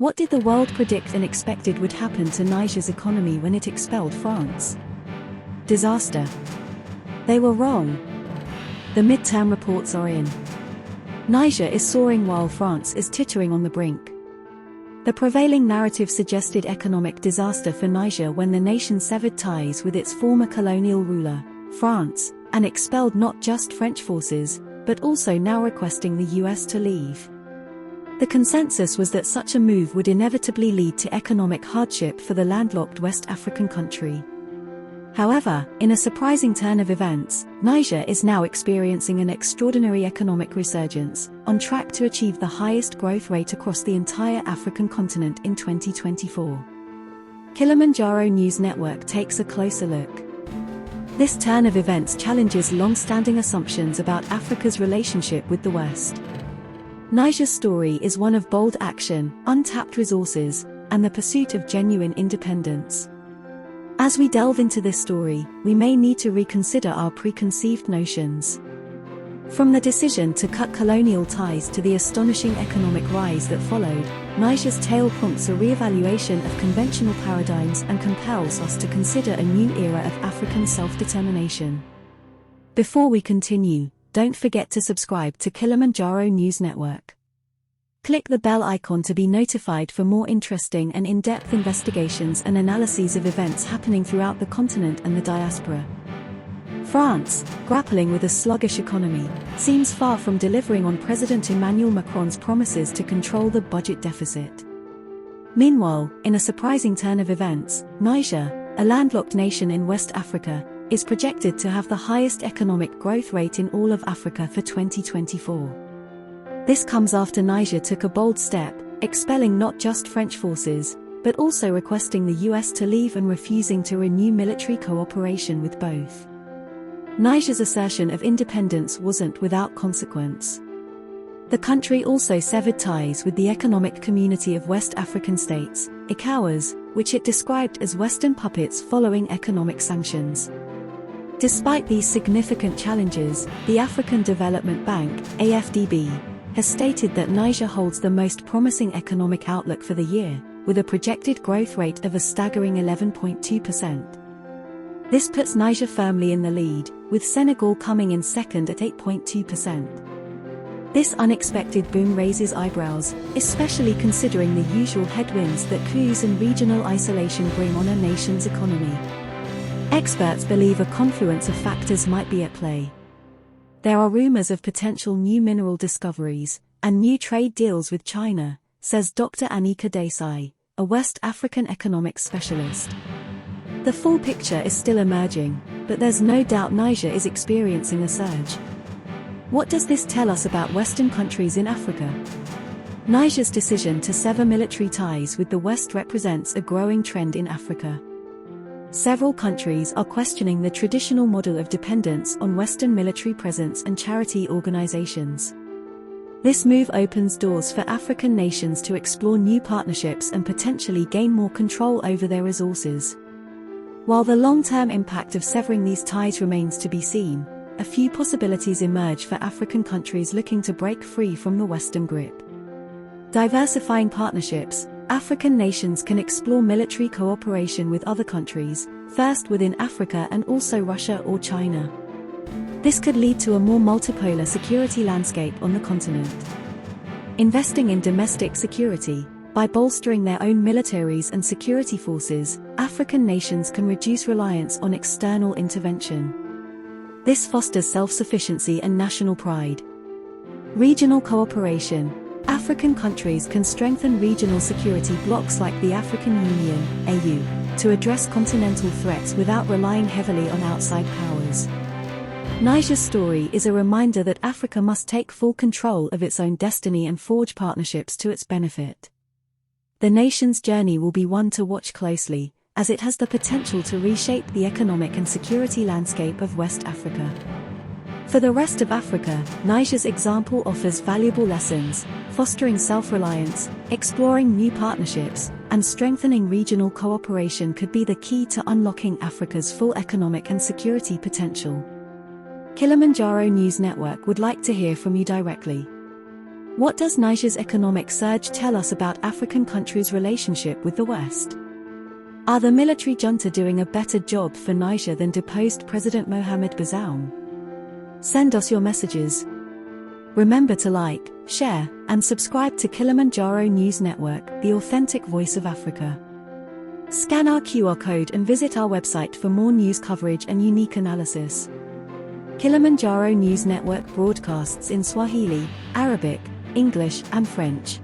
What did the world predict and expected would happen to Niger's economy when it expelled France? Disaster. They were wrong. The midterm reports are in. Niger is soaring while France is teetering on the brink. The prevailing narrative suggested economic disaster for Niger when the nation severed ties with its former colonial ruler, France, and expelled not just French forces, but also now requesting the US to leave. The consensus was that such a move would inevitably lead to economic hardship for the landlocked West African country. However, in a surprising turn of events, Niger is now experiencing an extraordinary economic resurgence, on track to achieve the highest growth rate across the entire African continent in 2024. Kilimanjaro News Network takes a closer look. This turn of events challenges long-standing assumptions about Africa's relationship with the West. Niger's story is one of bold action, untapped resources, and the pursuit of genuine independence. As we delve into this story, we may need to reconsider our preconceived notions. From the decision to cut colonial ties to the astonishing economic rise that followed, Niger's tale prompts a re-evaluation of conventional paradigms and compels us to consider a new era of African self-determination. Before we continue, don't forget to subscribe to Kilimanjaro News Network. Click the bell icon to be notified for more interesting and in-depth investigations and analyses of events happening throughout the continent and the diaspora. France, grappling with a sluggish economy, seems far from delivering on President Emmanuel Macron's promises to control the budget deficit. Meanwhile, in a surprising turn of events, Niger, a landlocked nation in West Africa, is projected to have the highest economic growth rate in all of Africa for 2024. This comes after Niger took a bold step, expelling not just French forces, but also requesting the US to leave and refusing to renew military cooperation with both. Niger's assertion of independence wasn't without consequence. The country also severed ties with the Economic Community of West African States, ECOWAS, which it described as Western puppets following economic sanctions. Despite these significant challenges, the African Development Bank, AFDB, has stated that Niger holds the most promising economic outlook for the year, with a projected growth rate of a staggering 11.2%. This puts Niger firmly in the lead, with Senegal coming in second at 8.2%. This unexpected boom raises eyebrows, especially considering the usual headwinds that coups and regional isolation bring on a nation's economy. Experts believe a confluence of factors might be at play. There are rumors of potential new mineral discoveries and new trade deals with China, says Dr. Anika Desai, a West African economics specialist. The full picture is still emerging, but there's no doubt Niger is experiencing a surge. What does this tell us about Western countries in Africa? Niger's decision to sever military ties with the West represents a growing trend in Africa. Several countries are questioning the traditional model of dependence on Western military presence and charity organizations. This move opens doors for African nations to explore new partnerships and potentially gain more control over their resources. While the long-term impact of severing these ties remains to be seen, a few possibilities emerge for African countries looking to break free from the Western grip. Diversifying partnerships. African nations can explore military cooperation with other countries, first within Africa and also Russia or China. This could lead to a more multipolar security landscape on the continent. Investing in domestic security. By bolstering their own militaries and security forces, African nations can reduce reliance on external intervention. This fosters self-sufficiency and national pride. Regional cooperation. African countries can strengthen regional security blocs like the African Union, AU, to address continental threats without relying heavily on outside powers. Niger's story is a reminder that Africa must take full control of its own destiny and forge partnerships to its benefit. The nation's journey will be one to watch closely, as it has the potential to reshape the economic and security landscape of West Africa. For the rest of Africa, Niger's example offers valuable lessons, fostering self-reliance, exploring new partnerships, and strengthening regional cooperation could be the key to unlocking Africa's full economic and security potential. Kilimanjaro News Network would like to hear from you directly. What does Niger's economic surge tell us about African countries' relationship with the West? Are the military junta doing a better job for Niger than deposed President Mohamed Bazoum? Send us your messages. Remember to like, share, and subscribe to Kilimanjaro News Network, the authentic voice of Africa. Scan our QR code and visit our website for more news coverage and unique analysis. Kilimanjaro News Network broadcasts in Swahili, Arabic, English, and French.